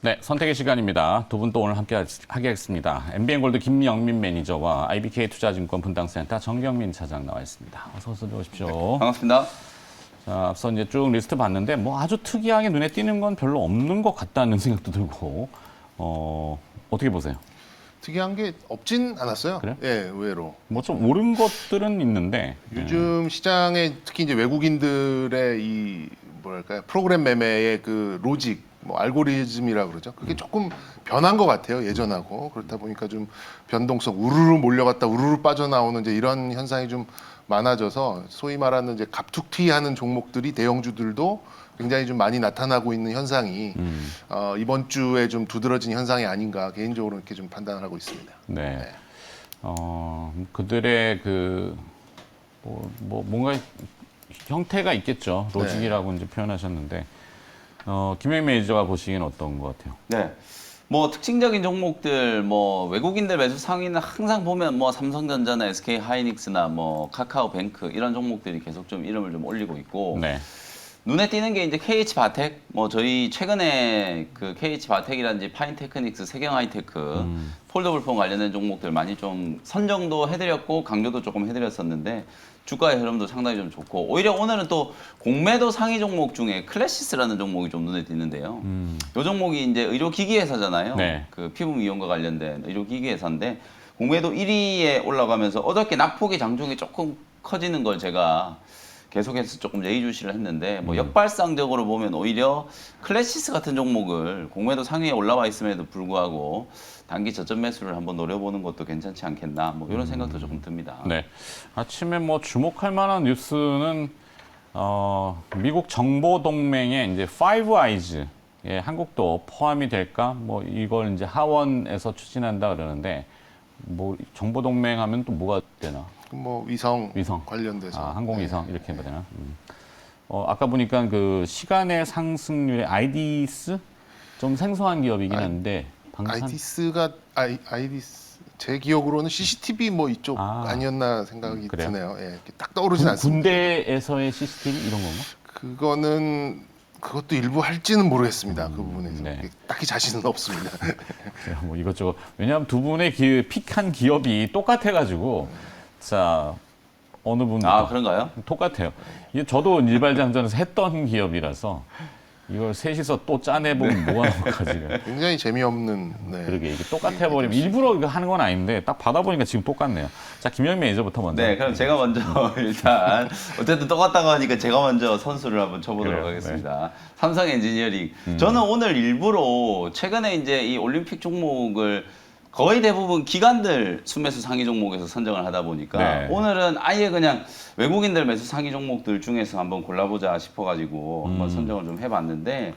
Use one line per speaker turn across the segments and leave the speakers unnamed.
네, 선택의 시간입니다. 두 분 또 오늘 함께 하겠습니다. MBN골드 김영민 매니저와 IBK투자증권 분당센터 정경민 차장 나와 있습니다. 어서 오십시오.
반갑습니다.
자, 앞서 이제 쭉 리스트 봤는데 뭐 아주 특이하게 눈에 띄는 건 별로 없는 것 같다는 생각도 들고 어떻게 보세요?
특이한 게 없진 않았어요.
그래요?
예, 의외로.
뭐 좀 오른 것들은 있는데
요즘 시장에 특히 이제 외국인들의 이 뭐랄까요 프로그램 매매의 그 로직, 뭐 알고리즘이라 그러죠. 그게 조금 변한 것 같아요 예전하고. 그렇다 보니까 좀 변동성 우르르 몰려갔다 우르르 빠져나오는 이제 이런 현상이 좀 많아져서 소위 말하는 이제 갑툭튀하는 종목들이 대형주들도 굉장히 좀 많이 나타나고 있는 현상이 이번 주에 좀 두드러진 현상이 아닌가 개인적으로 이렇게 좀 판단을 하고 있습니다.
네. 그들의 뭔가 형태가 있겠죠. 로직이라고 이제 표현하셨는데 김영 매니저가 보시기엔 어떤 것 같아요?
네. 뭐 특징적인 종목들, 뭐 외국인들 매수 상위는 항상 보면 뭐 삼성전자나 SK 하이닉스나 뭐 카카오뱅크 이런 종목들이 계속 좀 이름을 좀 올리고 있고
네.
눈에 띄는 게 이제 KH 바텍, 뭐 저희 최근에 그 KH 바텍이라든지 파인테크닉스, 세경 하이테크, 폴더블 폰 관련된 종목들 많이 좀 선정도 해드렸고 강조도 조금 해드렸었는데 주가의 흐름도 상당히 좀 좋고 오히려 오늘은 또 공매도 상위 종목 중에 클래시스라는 종목이 좀 눈에 띄는데요. 이 종목이 이제 의료기기 회사잖아요.
네.
그 피부 미용과 관련된 의료기기 회사인데 공매도 1위에 올라가면서 어저께 낙폭의 장중이 조금 커지는 걸 제가 계속해서 조금 예의주시를 했는데 뭐 역발상적으로 보면 오히려 클래시스 같은 종목을 공매도 상위에 올라와 있음에도 불구하고 단기 저점 매수를 한번 노려보는 것도 괜찮지 않겠나 뭐 이런 생각도 조금 듭니다.
네. 아침에 뭐 주목할 만한 뉴스는 미국 정보 동맹에 이제 파이브 아이즈 예, 한국도 포함이 될까? 뭐 이걸 이제 하원에서 추진한다 그러는데 뭐 정보 동맹 하면 또 뭐가 되나?
뭐 위성
위성.
관련돼서
항공위성 이렇게 해야 되나? 아까 보니까 그 시간의 상승률의 아이디스 좀 생소한 기업이긴 한데
아이디스가 아이디스 제 기억으로는 CCTV 뭐 이쪽 아니었나 생각이
그래요?
드네요. 예, 이렇게 딱 떠오르진 않습니다.
군대에서의 CCTV 이런 건가?
그것도 일부 할지는 모르겠습니다. 그 부분에서
네.
딱히 자신은 없습니다.
그래요, 뭐 이것저것. 왜냐하면 두 분의 픽한 기업이 똑같아가지고 자 어느 분부터
아 그런가요?
똑같아요. 이게 저도 일발장전에서 했던 기업이라서 이걸 셋이서 또 짜내보면 뭐가 나올까 지금.
굉장히 재미없는. 네.
그러게 이게 똑같아 버리면 일부러 이거 하는 건 아닌데 딱 받아보니까 지금 똑같네요. 자 김영 매니저부터 먼저.
네, 그럼 제가 먼저 일단 어쨌든 똑같다고 하니까 제가 먼저 선수를 한번 쳐보도록
그래요,
하겠습니다. 삼성 엔지니어링. 저는 오늘 일부러 최근에 이제 이 올림픽 종목을 거의 대부분 기관들 순매수 상위 종목에서 선정을 하다 보니까
네.
오늘은 아예 그냥 외국인들 매수 상위 종목들 중에서 한번 골라보자 싶어가지고 한번 선정을 좀 해봤는데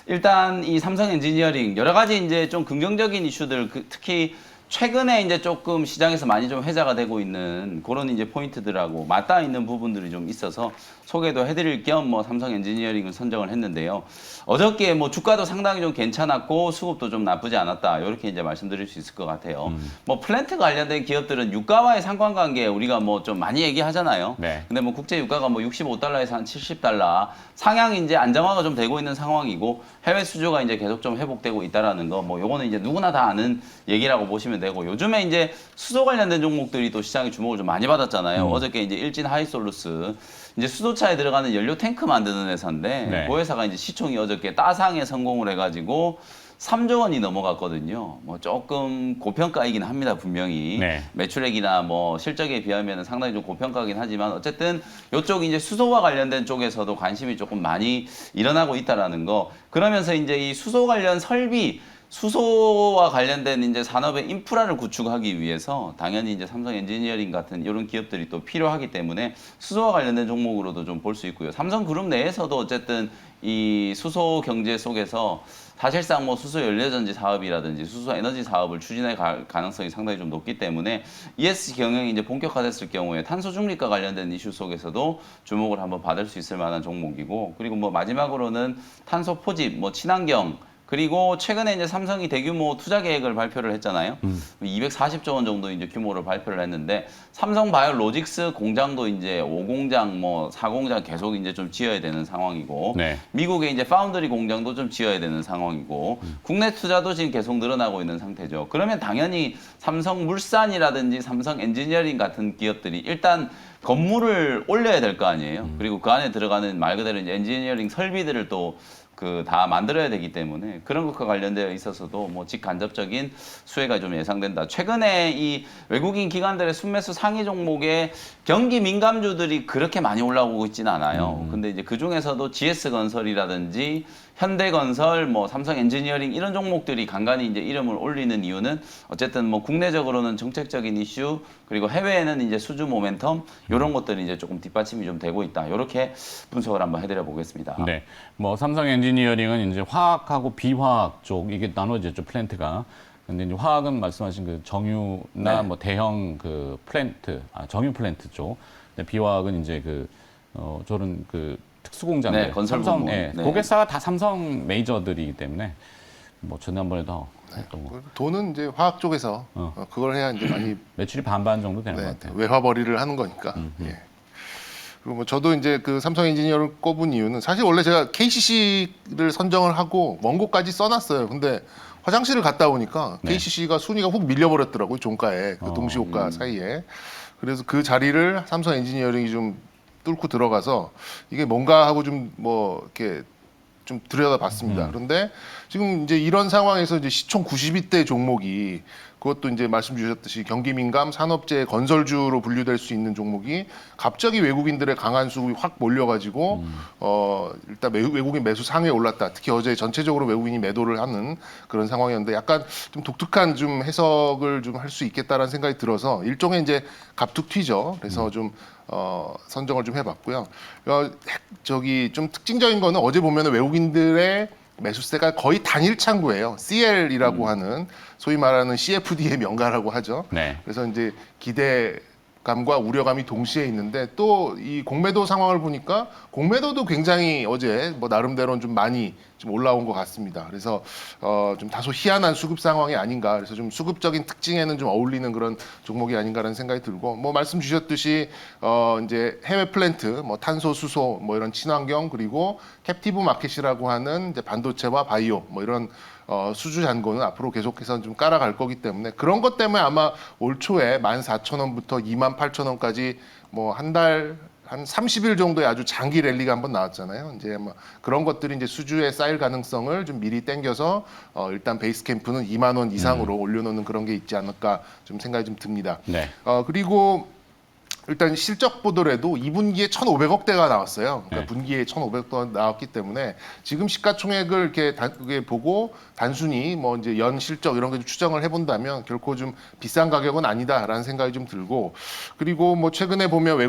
일단 이 삼성 엔지니어링 여러 가지 이제 좀 긍정적인 이슈들 특히 최근에 이제 조금 시장에서 많이 좀 회자가 되고 있는 그런 이제 포인트들하고 맞닿아 있는 부분들이 좀 있어서 소개도 해드릴 겸 뭐 삼성 엔지니어링을 선정을 했는데요. 어저께 뭐 주가도 상당히 좀 괜찮았고 수급도 좀 나쁘지 않았다. 이렇게 이제 말씀드릴 수 있을 것 같아요. 뭐 플랜트 관련된 기업들은 유가와의 상관관계 우리가 뭐 좀 많이 얘기하잖아요.
네.
근데 뭐 국제 유가가 뭐 65달러에서 한 70달러 상향이 이제 안정화가 좀 되고 있는 상황이고 해외 수주가 이제 계속 좀 회복되고 있다라는 거 뭐 요거는 이제 누구나 다 아는 얘기라고 보시면 되고 요즘에 이제 수소 관련된 종목들이 또 시장의 주목을 좀 많이 받았잖아요. 어저께 이제 일진 하이솔루스 이제 수소차에 들어가는 연료 탱크 만드는 회사인데
네.
그 회사가 이제 시총이 어저께 따상에 성공을 해가지고 3조 원이 넘어갔거든요. 뭐 조금 고평가이긴 합니다, 분명히.
네.
매출액이나 뭐 실적에 비하면 상당히 좀 고평가긴 하지만 어쨌든 이쪽 이제 수소와 관련된 쪽에서도 관심이 조금 많이 일어나고 있다라는 거. 그러면서 이제 이 수소 관련 설비 수소와 관련된 이제 산업의 인프라를 구축하기 위해서 당연히 이제 삼성 엔지니어링 같은 이런 기업들이 또 필요하기 때문에 수소와 관련된 종목으로도 좀 볼 수 있고요. 삼성그룹 내에서도 어쨌든 이 수소 경제 속에서 사실상 뭐 수소 연료전지 사업이라든지 수소 에너지 사업을 추진할 가능성이 상당히 좀 높기 때문에 ESG 경영이 이제 본격화됐을 경우에 탄소 중립과 관련된 이슈 속에서도 주목을 한번 받을 수 있을 만한 종목이고 그리고 뭐 마지막으로는 탄소 포집, 뭐 친환경 그리고 최근에 이제 삼성이 대규모 투자 계획을 발표를 했잖아요. 240조 원 정도 이제 규모를 발표를 했는데 삼성 바이오로직스 공장도 이제 5공장 뭐 4공장 계속 이제 좀 지어야 되는 상황이고
네.
미국의 이제 파운드리 공장도 좀 지어야 되는 상황이고 국내 투자도 지금 계속 늘어나고 있는 상태죠. 그러면 당연히 삼성물산이라든지 삼성엔지니어링 같은 기업들이 일단 건물을 올려야 될 거 아니에요. 그리고 그 안에 들어가는 말 그대로 이제 엔지니어링 설비들을 또 다 만들어야 되기 때문에 그런 것과 관련되어 있어서도 뭐 직간접적인 수혜가 좀 예상된다. 최근에 이 외국인 기관들의 순매수 상위 종목에 경기 민감주들이 그렇게 많이 올라오고 있지는 않아요. 근데 이제 그 중에서도 GS건설이라든지 현대건설, 뭐 삼성엔지니어링 이런 종목들이 간간히 이제 이름을 올리는 이유는 어쨌든 뭐 국내적으로는 정책적인 이슈 그리고 해외에는 이제 수주 모멘텀 이런 것들이 이제 조금 뒷받침이 좀 되고 있다. 이렇게 분석을 한번 해드려 보겠습니다.
네. 뭐 삼성 엔지니어링은 이제 화학하고 비화학 쪽 이게 나눠졌죠, 플랜트가. 근데 이제 화학은 말씀하신 그 정유나
네.
뭐 대형 그 플랜트, 정유 플랜트 쪽. 근데 비화학은 이제 저런 그 특수공장들.
네, 건설
삼성,
부문.
예,
네.
고객사가 다 삼성 메이저들이기 때문에 뭐 지난번에도 했던 거.
돈은 이제 화학 쪽에서 그걸 해야 이제 많이
매출이 반반 정도 되는 것
네,
같아요.
외화벌이를 하는 거니까. 예. 그리고 뭐 저도 이제 그 삼성 엔지니어를 꼽은 이유는 사실 원래 제가 KCC를 선정을 하고 원고까지 써놨어요. 근데 화장실을 갔다 오니까
네.
KCC가 순위가 훅 밀려버렸더라고요. 종가에 그 동시호가 사이에. 그래서 그 자리를 삼성 엔지니어링이 좀 뚫고 들어가서 이게 뭔가 하고 좀 뭐 이렇게 좀 들여다봤습니다. 그런데 지금 이제 이런 상황에서 이제 시총 90위대 종목이 그것도 이제 말씀 주셨듯이 경기 민감 산업재 건설주로 분류될 수 있는 종목이 갑자기 외국인들의 강한 수급이 확 몰려가지고 일단 외국인 매수 상위에 올랐다. 특히 어제 전체적으로 외국인이 매도를 하는 그런 상황이었는데 약간 좀 독특한 좀 해석을 좀 할 수 있겠다라는 생각이 들어서 일종의 이제 갑툭튀죠. 그래서 좀 선정을 좀 해봤고요. 좀 특징적인 거는 어제 보면은 외국인들의 매수세가 거의 단일 창구예요. CL이라고 하는 소위 말하는 CFD의 명가라고 하죠.
네.
그래서 이제 기대감과 우려감이 동시에 있는데 또 이 공매도 상황을 보니까 공매도도 굉장히 어제 뭐 나름대로는 좀 많이 좀 올라온 것 같습니다. 그래서 좀 다소 희한한 수급 상황이 아닌가. 그래서 좀 수급적인 특징에는 좀 어울리는 그런 종목이 아닌가라는 생각이 들고 뭐 말씀 주셨듯이 이제 해외 플랜트, 뭐 탄소, 수소, 뭐 이런 친환경 그리고 캡티브 마켓이라고 하는 이제 반도체와 바이오 뭐 이런 수주 잔고는 앞으로 계속해서 좀 깔아갈 거기 때문에 그런 것 때문에 아마 올 초에 14,000원부터 28,000원까지 뭐 한 30일 정도의 아주 장기 랠리가 한번 나왔잖아요. 이제 뭐 그런 것들이 이제 수주에 쌓일 가능성을 좀 미리 땡겨서 일단 베이스 캠프는 2만 원 이상으로 올려놓는 그런 게 있지 않을까 좀 생각이 좀 듭니다.
네.
그리고 일단 실적 보더라도 2분기에 1,500억대가 나왔어요. 그러니까
네.
분기에 1,500억 나왔기 때문에 지금 시가총액을 이렇게 보고 단순히 뭐 이제 연 실적 이런 거 좀 추정을 해본다면 결코 좀 비싼 가격은 아니다라는 생각이 좀 들고 그리고 뭐 최근에 보면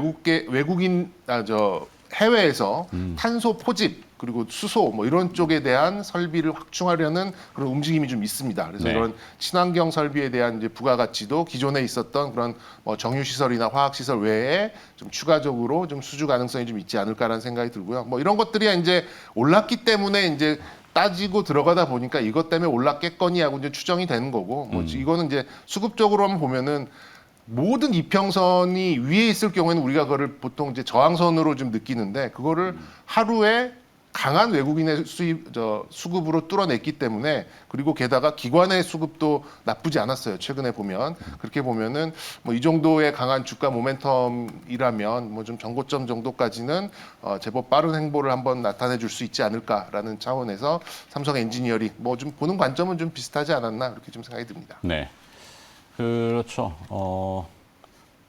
해외에서 탄소 포집 그리고 수소 뭐 이런 쪽에 대한 설비를 확충하려는 그런 움직임이 좀 있습니다. 그래서
네.
이런 친환경 설비에 대한 이제 부가가치도 기존에 있었던 그런 뭐 정유 시설이나 화학 시설 외에 좀 추가적으로 좀 수주 가능성이 좀 있지 않을까라는 생각이 들고요. 뭐 이런 것들이 이제 올랐기 때문에 이제 따지고 들어가다 보니까 이것 때문에 올랐겠거니 하고 이제 추정이 되는 거고 뭐 이거는 이제 수급적으로 한번 보면은 모든 이평선이 위에 있을 경우에는 우리가 그거를 보통 이제 저항선으로 좀 느끼는데 그거를 하루에 강한 외국인의 수급으로 뚫어냈기 때문에 그리고 게다가 기관의 수급도 나쁘지 않았어요. 최근에 보면 그렇게 보면은 뭐 이 정도의 강한 주가 모멘텀이라면 뭐 좀 전고점 정도까지는 제법 빠른 행보를 한번 나타내 줄 수 있지 않을까라는 차원에서 삼성 엔지니어링 뭐 좀 보는 관점은 좀 비슷하지 않았나 그렇게 좀 생각이 듭니다.
네. 그렇죠.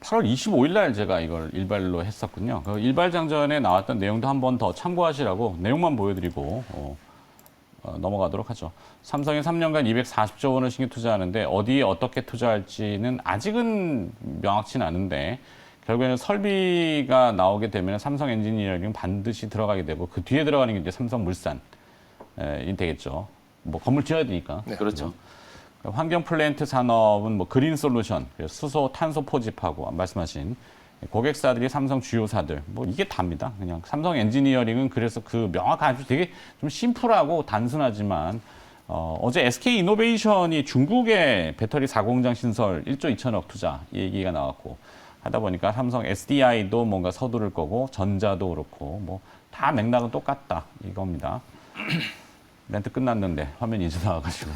8월 25일 날 제가 이걸 일발로 했었군요. 그 일발장전에 나왔던 내용도 한 번 더 참고하시라고 내용만 보여드리고 넘어가도록 하죠. 삼성이 3년간 240조 원을 신규 투자하는데 어디에 어떻게 투자할지는 아직은 명확치는 않은데 결국에는 설비가 나오게 되면 삼성 엔지니어링 반드시 들어가게 되고 그 뒤에 들어가는 게 이제 삼성물산이 되겠죠. 뭐 건물 지어야 되니까.
네.
그렇죠.
환경 플랜트 산업은 뭐 그린 솔루션, 수소, 탄소 포집하고 말씀하신 고객사들이 삼성 주요사들 뭐 이게 답니다. 그냥 삼성 엔지니어링은 그래서 그 명확한 아주 되게 좀 심플하고 단순하지만 어제 SK 이노베이션이 중국에 배터리 4공장 신설 1조 2천억 투자 이 얘기가 나왔고 하다 보니까 삼성 SDI도 뭔가 서두를 거고 전자도 그렇고 뭐 다 맥락은 똑같다 이겁니다. 멘트 끝났는데 화면이 이제 나와가지고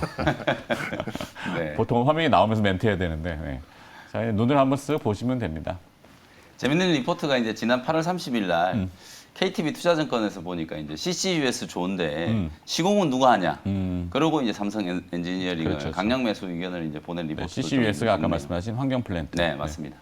네.
보통 화면이 나오면서 멘트 해야 되는데 네. 자, 눈을 한번 쓱 보시면 됩니다.
재밌는 리포트가 이제 지난 8월 30일 날 KTB 투자증권에서 보니까 이제 CCUS 좋은데 시공은 누가 하냐. 그러고 이제 삼성 엔지니어링을
그렇죠.
강력 매수 의견을 이제 보낸 리포트.
CCUS가 아까 말씀하신 환경 플랜트.
네, 맞습니다.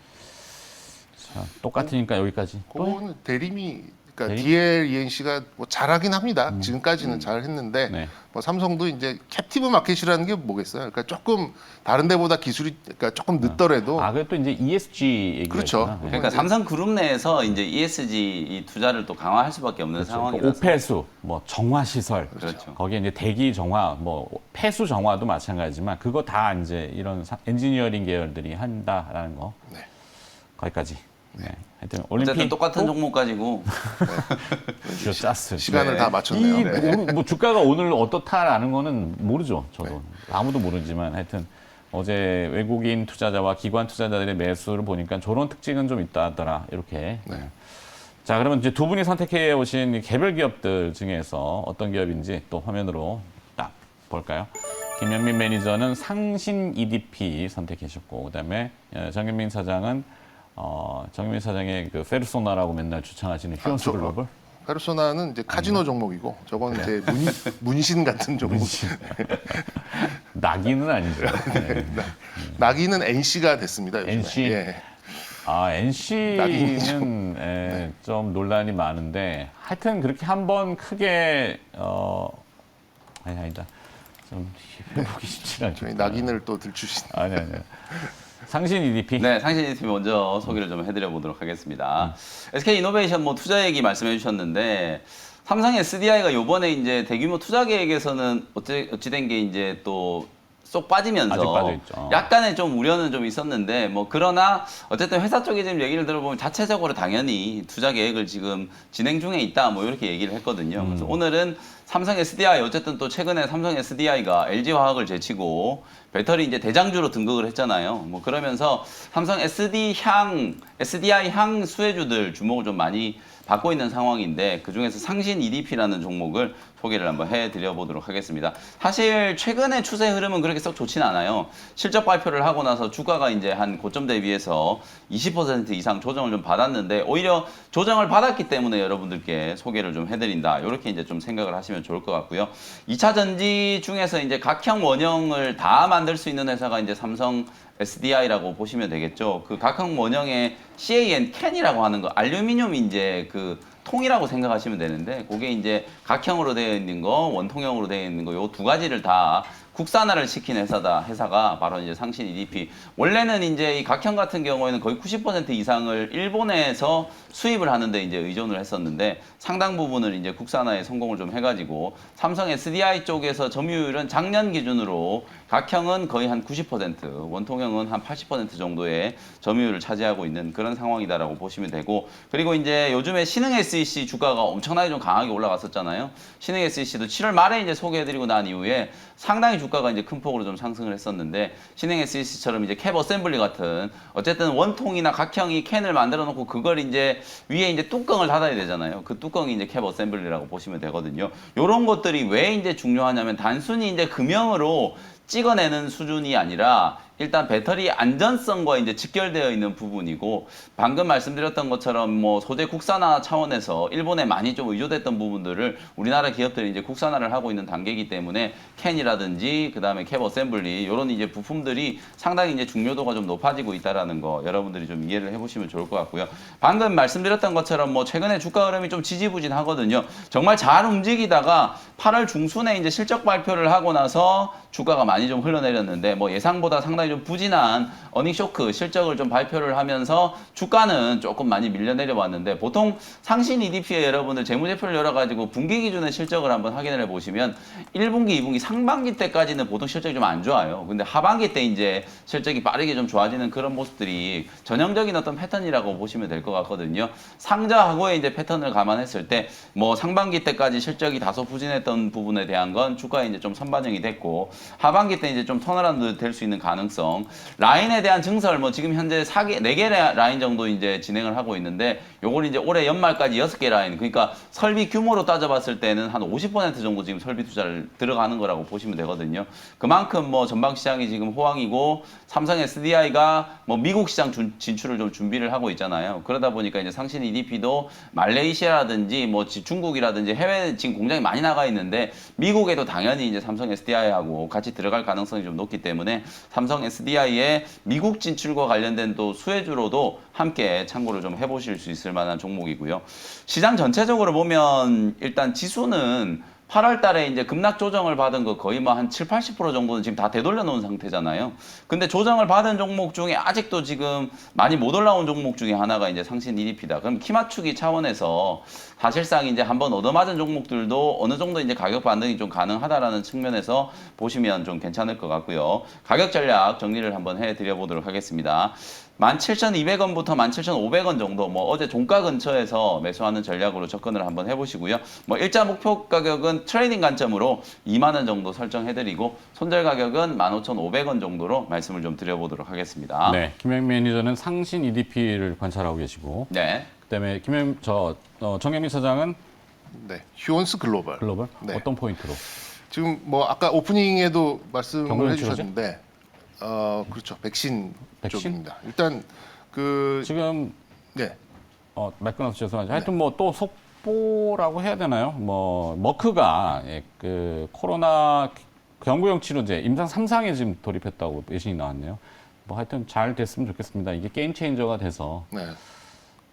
자, 똑같으니까 여기까지.
그거는 대림이 그러니까 DLENC가 뭐 잘하긴 합니다. 지금까지는 잘했는데
네.
뭐 삼성도 이제 캡티브 마켓이라는 게 뭐겠어요? 그러니까 조금 다른 데보다 기술이 그러니까 조금 늦더라도
아, 그리고 또 이제 ESG 얘기가
그렇죠.
있구나. 네.
그러니까 삼성그룹 내에서 이제 ESG 이 투자를 또 강화할 수밖에 없는 상황이라서.
오폐수, 뭐 정화 시설,
그렇죠.
거기에 이제 대기 정화, 뭐 폐수 정화도 마찬가지지만 그거 다 이제 이런 엔지니어링 계열들이 한다라는 거.
네.
거기까지. 네. 하여튼 올림픽
어쨌든 똑같은 종목 가지고
짜스.
시간을
네.
다 맞췄네요.
이
네.
뭐 주가가 오늘 어떻다라는 거는 모르죠. 저도 아무도 모르지만 하여튼 어제 외국인 투자자와 기관 투자자들의 매수를 보니까 저런 특징은 좀 있다더라 이렇게.
네.
자, 그러면 이제 두 분이 선택해 오신 이 개별 기업들 중에서 어떤 기업인지 또 화면으로 딱 볼까요? 김현민 매니저는 상신 EDP 선택하셨고, 그다음에 정현민 사장은 정현민 사장의 그 페르소나라고 맨날 추천하시는 휴원스
저-
글로벌.
페르소나는 이제 카지노 종목이고 저거는 이제 문신 같은 종목.
낙이는 아니죠. 네.
나기는 NC가 됐습니다. 요즘에.
NC?
예.
아,
낙인이죠.
NC는 좀 논란이 많은데 하여튼 그렇게 한번 크게 아니다. 좀 해보기 쉽지 않죠.
저희 낙인을 또 들추신.
아니. 상신 EDP.
네, 상신 EDP 먼저 소개를 좀 해드려 보도록 하겠습니다. SK 이노베이션 뭐 투자 얘기 말씀해 주셨는데 삼성 SDI가 요번에 이제 대규모 투자 계획에서는 어찌된 게 이제 또 쏙
아직
빠지면서
빠져있죠.
약간의 좀 우려는 좀 있었는데 뭐 그러나 어쨌든 회사 쪽에 지금 얘기를 들어보면 자체적으로 당연히 투자 계획을 지금 진행 중에 있다 뭐 이렇게 얘기를 했거든요. 그래서 오늘은 삼성 SDI 어쨌든 또 최근에 삼성 SDI가 LG 화학을 제치고 배터리 이제 대장주로 등극을 했잖아요. 뭐 그러면서 삼성 SDI 향 수혜주들 주목을 좀 많이 받고 있는 상황인데 그중에서 상신 EDP라는 종목을 소개를 한번 해드려 보도록 하겠습니다. 사실 최근의 추세 흐름은 그렇게 썩 좋진 않아요. 실적 발표를 하고 나서 주가가 이제 한 고점 대비해서 20% 이상 조정을 좀 받았는데 오히려 조정을 받았기 때문에 여러분들께 소개를 좀 해드린다. 이렇게 이제 좀 생각을 하시면 좋을 것 같고요. 2차 전지 중에서 이제 각형 원형을 다 만들 수 있는 회사가 이제 삼성 SDI라고 보시면 되겠죠. 그 각형 원형의 캔이라고 하는 거, 알루미늄 이제 그 통이라고 생각하시면 되는데, 그게 이제 각형으로 되어 있는 거, 원통형으로 되어 있는 거, 요 두 가지를 다 국산화를 시킨 회사가 바로 이제 상신 EDP. 원래는 이제 이 각형 같은 경우에는 거의 90% 이상을 일본에서 수입을 하는데 이제 의존을 했었는데 상당 부분을 이제 국산화에 성공을 좀 해가지고 삼성 SDI 쪽에서 점유율은 작년 기준으로 각형은 거의 한 90%, 원통형은 한 80% 정도의 점유율을 차지하고 있는 그런 상황이다라고 보시면 되고, 그리고 이제 요즘에 신흥 SEC 주가가 엄청나게 좀 강하게 올라갔었잖아요. 신흥 SEC도 7월 말에 이제 소개해드리고 난 이후에 상당히 주가가 이제 큰 폭으로 좀 상승을 했었는데, 신흥 SEC처럼 이제 캡 어셈블리 같은 어쨌든 원통이나 각형이 캔을 만들어 놓고 그걸 이제 위에 이제 뚜껑을 닫아야 되잖아요. 그 뚜껑이 이제 캡 어셈블리라고 보시면 되거든요. 요런 것들이 왜 이제 중요하냐면 단순히 이제 금형으로 찍어내는 수준이 아니라 일단 배터리 안전성과 이제 직결되어 있는 부분이고, 방금 말씀드렸던 것처럼 뭐 소재 국산화 차원에서 일본에 많이 좀 의존됐던 부분들을 우리나라 기업들이 이제 국산화를 하고 있는 단계이기 때문에 캔이라든지 그다음에 캡 어셈블리 이런 이제 부품들이 상당히 이제 중요도가 좀 높아지고 있다라는 거 여러분들이 좀 이해를 해보시면 좋을 것 같고요. 방금 말씀드렸던 것처럼 뭐 최근에 주가 흐름이 좀 지지부진하거든요. 정말 잘 움직이다가 8월 중순에 이제 실적 발표를 하고 나서 주가가 많이 좀 흘러내렸는데 뭐 예상보다 상당히 좀 부진한 어닝 쇼크 실적을 좀 발표를 하면서 주가는 조금 많이 밀려 내려왔는데 보통 상신 EDP에 여러분들 재무제표를 열어가지고 분기 기준의 실적을 한번 확인을 해보시면 1분기, 2분기, 상반기 때까지는 보통 실적이 좀 안 좋아요. 근데 하반기 때 이제 실적이 빠르게 좀 좋아지는 그런 모습들이 전형적인 어떤 패턴이라고 보시면 될 것 같거든요. 상자하고의 이제 패턴을 감안했을 때 뭐 상반기 때까지 실적이 다소 부진했던 부분에 대한 건 주가에 이제 좀 선반영이 됐고 하반기 때 이제 좀 턴어라운드 될 수 있는 가능성 라인에 대한 증설 뭐 지금 현재 4개 라인 정도 이제 진행을 하고 있는데 요걸 이제 올해 연말까지 6개 라인 그러니까 설비 규모로 따져봤을 때는 한 50% 정도 지금 설비 투자를 들어가는 거라고 보시면 되거든요. 그만큼 뭐 전방 시장이 지금 호황이고 삼성 SDI가 뭐 미국 시장 진출을 좀 준비를 하고 있잖아요. 그러다 보니까 이제 상신 EDP도 말레이시아라든지 뭐 중국이라든지 해외 지금 공장이 많이 나가 있는데 미국에도 당연히 이제 삼성 SDI하고 같이 들어갈 가능성이 좀 높기 때문에 삼성 SDI의 미국 진출과 관련된 또 수혜주로도 함께 참고를 좀 해보실 수 있을 만한 종목이고요. 시장 전체적으로 보면 일단 지수는 8월 달에 이제 급락 조정을 받은 거 거의 뭐 한 7, 80% 정도는 지금 다 되돌려 놓은 상태잖아요. 근데 조정을 받은 종목 중에 아직도 지금 많이 못 올라온 종목 중에 하나가 이제 상신 EDP다. 그럼 키 맞추기 차원에서 사실상 이제 한번 얻어맞은 종목들도 어느 정도 이제 가격 반등이 좀 가능하다라는 측면에서 보시면 좀 괜찮을 것 같고요. 가격 전략 정리를 한번 해드려 보도록 하겠습니다. 17,200원부터 17,500원 정도 뭐 어제 종가 근처에서 매수하는 전략으로 접근을 한번 해보시고요. 뭐 일자 목표 가격은 트레이딩 관점으로 2만 원 정도 설정해드리고 손절 가격은 15,500원 정도로 말씀을 좀 드려보도록 하겠습니다.
네, 김영 매니저는 상신 EDP를 관찰하고 계시고,
네.
그다음에 정영민 사장은
네, 휴원스 글로벌.
글로벌
네.
어떤 포인트로?
지금 뭐 아까 오프닝에도 말씀을
경고는
해주셨는데, 그렇죠, 백신
백신?
쪽입니다. 일단 그
지금
네,
말 끊어서 죄송하죠. 하여튼 뭐 또 속보라고 해야 되나요? 뭐 머크가 그 코로나 경구용 치료제 임상 3상에 지금 돌입했다고 예신이 나왔네요. 뭐 하여튼 잘 됐으면 좋겠습니다. 이게 게임 체인저가 돼서
네.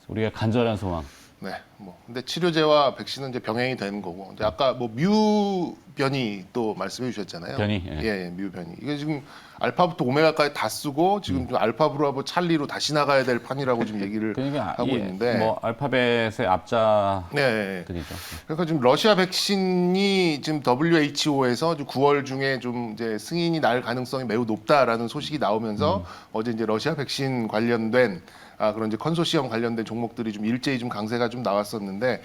우리가 간절한 소망.
네, 뭐 근데 치료제와 백신은 이제 병행이 되는 거고, 이제 아까 뭐 뮤 변이 또 말씀해 주셨잖아요.
변이,
예, 예, 뮤 변이. 이게 지금 알파부터 오메가까지 다 쓰고 지금 좀 알파 브라보 찰리로 다시 나가야 될 판이라고 지금 얘기를
그러니까
하고 있는데,
뭐 알파벳의 앞자들이죠.
네, 그러니까 지금 러시아 백신이 지금 WHO에서 9월 중에 좀 이제 승인이 날 가능성이 매우 높다라는 소식이 나오면서 어제 이제 러시아 백신 관련된 그런 이제 컨소시엄 관련된 종목들이 좀 일제히 좀 강세가 좀 나왔었는데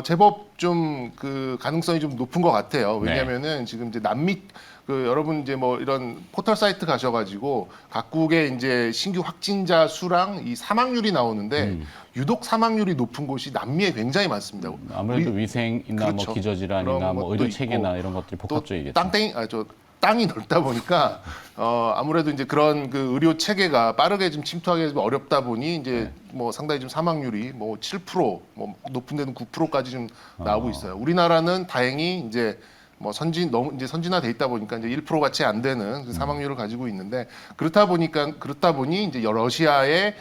제법 좀 그 가능성이 좀 높은 것 같아요. 왜냐하면은 지금 이제 남미 그 여러분 이제 뭐 이런 포털 사이트 가셔가지고 각국의 이제 신규 확진자 수랑 이 사망률이 나오는데 유독 사망률이 높은 곳이 남미에 굉장히 많습니다.
아무래도 위생이나
그렇죠.
뭐 기저질환이나
그런
뭐
것도
의료 체계나
있고,
이런 것들이
또
복합적이겠죠.
땅이 넓다 보니까 아무래도 이제 그런 그 의료 체계가 빠르게 좀 침투하기 좀 어렵다 보니 이제 뭐 상당히 좀 사망률이 뭐 7%, 뭐 높은 데는 9%까지 좀 나오고 있어요. 우리나라는 다행히 이제 뭐 너무 이제 선진화돼 있다 보니까 이제 1% 같이 안 되는 그 사망률을 가지고 있는데 그렇다 보니 이제 러시아의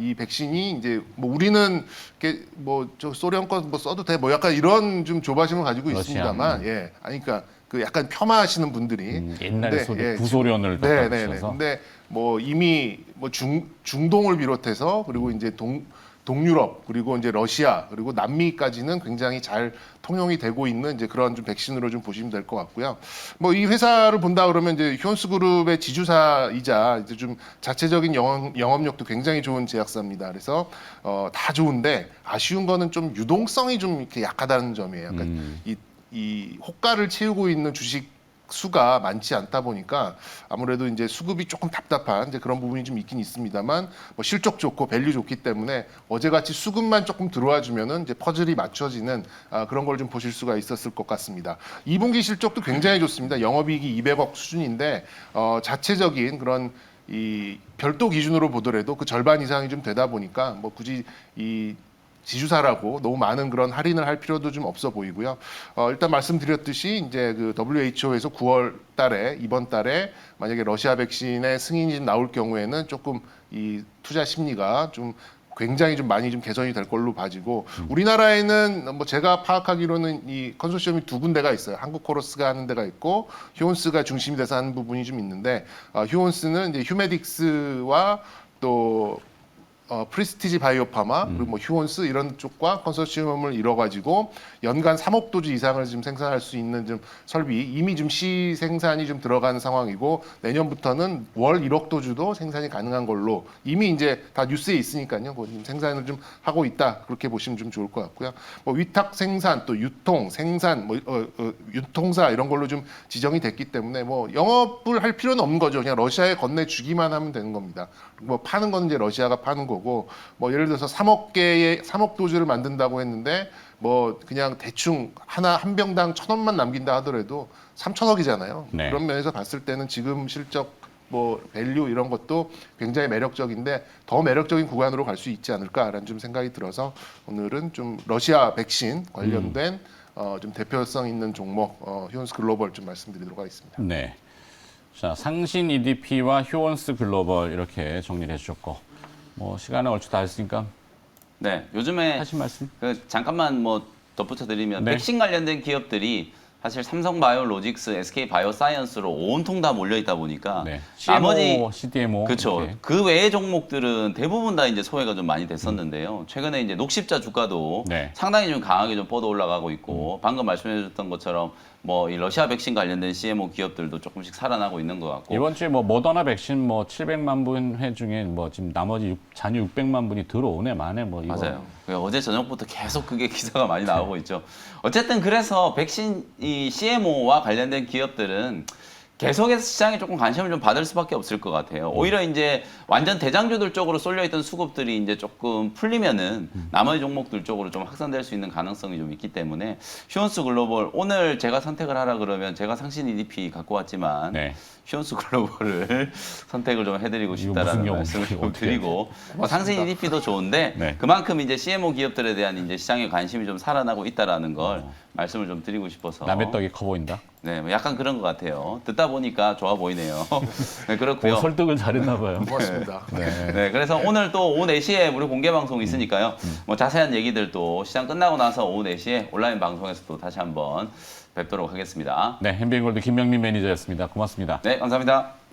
이 백신이 이제 뭐 우리는 이렇게 뭐 저 소련 거 뭐 써도 돼 뭐 약간 이런 좀 조바심을 가지고
러시아,
있습니다만 예, 아니 그러니까 그 약간 폄하하시는 분들이
옛날
근데,
구소련을
네네네.
덧붙여서
근데 뭐 이미 뭐 중동을 비롯해서 그리고 이제 동유럽 그리고 이제 러시아 그리고 남미까지는 굉장히 잘 통용이 되고 있는 이제 그런 좀 백신으로 좀 보시면 될 것 같고요. 뭐 이 회사를 본다 그러면 이제 휴원스 그룹의 지주사이자 이제 좀 자체적인 영업력도 굉장히 좋은 제약사입니다. 그래서 다 좋은데 아쉬운 거는 좀 유동성이 좀 이렇게 약하다는 점이에요. 약간 이 호가를 채우고 있는 주식 수가 많지 않다 보니까 아무래도 이제 수급이 조금 답답한 이제 그런 부분이 좀 있긴 있습니다만 뭐 실적 좋고 밸류 좋기 때문에 어제같이 수급만 조금 들어와 주면은 이제 퍼즐이 맞춰지는 그런 걸 좀 보실 수가 있었을 것 같습니다. 2분기 실적도 굉장히 좋습니다. 영업이익이 200억 수준인데 자체적인 그런 이 별도 기준으로 보더라도 그 절반 이상이 좀 되다 보니까 뭐 굳이 이 지주사라고 너무 많은 그런 할인을 할 필요도 좀 없어 보이고요. 일단 말씀드렸듯이 이제 그 WHO에서 9월 달에 이번 달에 만약에 러시아 백신의 승인이 나올 경우에는 조금 이 투자 심리가 좀 굉장히 좀 많이 좀 개선이 될 걸로 봐지고 우리나라에는 뭐 제가 파악하기로는 이 컨소시엄이 두 군데가 있어요. 한국 코러스가 하는 데가 있고 휴온스가 중심이 돼서 하는 부분이 좀 있는데 휴온스는 이제 휴메딕스와 또 프리스티지 바이오파마 그리고 뭐 휴온스 이런 쪽과 컨소시엄을 이뤄가지고 연간 3억 도주 이상을 지금 생산할 수 있는 좀 설비 이미 좀 시 생산이 좀 들어간 상황이고 내년부터는 월 1억 도주도 생산이 가능한 걸로 이미 이제 다 뉴스에 있으니까요. 뭐 지금 생산을 좀 하고 있다 그렇게 보시면 좀 좋을 것 같고요. 뭐 위탁 생산 또 유통 생산 뭐 유통사 이런 걸로 좀 지정이 됐기 때문에 뭐 영업을 할 필요는 없는 거죠. 그냥 러시아에 건네주기만 하면 되는 겁니다. 뭐 파는 건 이제 러시아가 파는 거고 뭐 예를 들어서 3억 도주를 만든다고 했는데 뭐 그냥 대충 한 병당 1,000원만 남긴다 하더라도 3,000억이잖아요.
네.
그런 면에서 봤을 때는 지금 실적 뭐 밸류 이런 것도 굉장히 매력적인데 더 매력적인 구간으로 갈 수 있지 않을까라는 좀 생각이 들어서 오늘은 좀 러시아 백신 관련된 좀 대표성 있는 종목 휴온스 글로벌 좀 말씀드리도록 하겠습니다.
네. 자, 상신 EDP와 휴온스 글로벌 이렇게 정리를 해주셨고, 뭐 시간을 얼추 다 했으니까
네, 요즘에
하신 말씀?
잠깐만 뭐 덧붙여 드리면
네.
백신 관련된 기업들이 사실 삼성바이오로직스, SK바이오사이언스로 온통 다 몰려 있다 보니까
네. CMO,
나머지
CDMO.
그렇죠.
이렇게.
그 외의 종목들은 대부분 다 이제 소외가 좀 많이 됐었는데요. 최근에 이제 녹십자 주가도
네.
상당히 좀 강하게 좀 뻗어 올라가고 있고 방금 말씀해주셨던 것처럼 뭐 이 러시아 백신 관련된 CMO 기업들도 조금씩 살아나고 있는 것 같고
이번 주에 뭐 모더나 백신 뭐 700만 분 회 중에 뭐 지금 나머지 잔여 600만 분이 들어오네 만에 뭐 이거.
맞아요. 어제 저녁부터 계속 그게 기사가 많이 나오고 있죠. 어쨌든 그래서 백신 이 CMO와 관련된 기업들은 계속해서 시장에 조금 관심을 좀 받을 수밖에 없을 것 같아요. 오히려 이제 완전 대장주들 쪽으로 쏠려있던 수급들이 이제 조금 풀리면은 나머지 종목들 쪽으로 좀 확산될 수 있는 가능성이 좀 있기 때문에 휴온스 글로벌 오늘 제가 선택을 하라 그러면 제가 상신 EDP 갖고 왔지만
네.
휴온스 글로벌을 선택을 좀 해드리고 싶다라는
무슨
말씀을 좀
어떻게
드리고 상신 EDP도 좋은데
네.
그만큼 이제 CMO 기업들에 대한 이제 시장의 관심이 좀 살아나고 있다라는 걸 말씀을 좀 드리고 싶어서
남의 떡이 커 보인다.
네, 뭐 약간 그런 것 같아요. 듣다 보니까 좋아 보이네요. 네, 그렇고요.
설득을 잘했나 봐요.
고맙습니다.
네.
그래서 오늘 또 오후 4시에 우리 공개 방송이 있으니까요. 뭐 자세한 얘기들도 시장 끝나고 나서 오후 4시에 온라인 방송에서 또 다시 한번 뵙도록 하겠습니다.
네, 햄비행골드 김명림 매니저였습니다. 고맙습니다.
네, 감사합니다.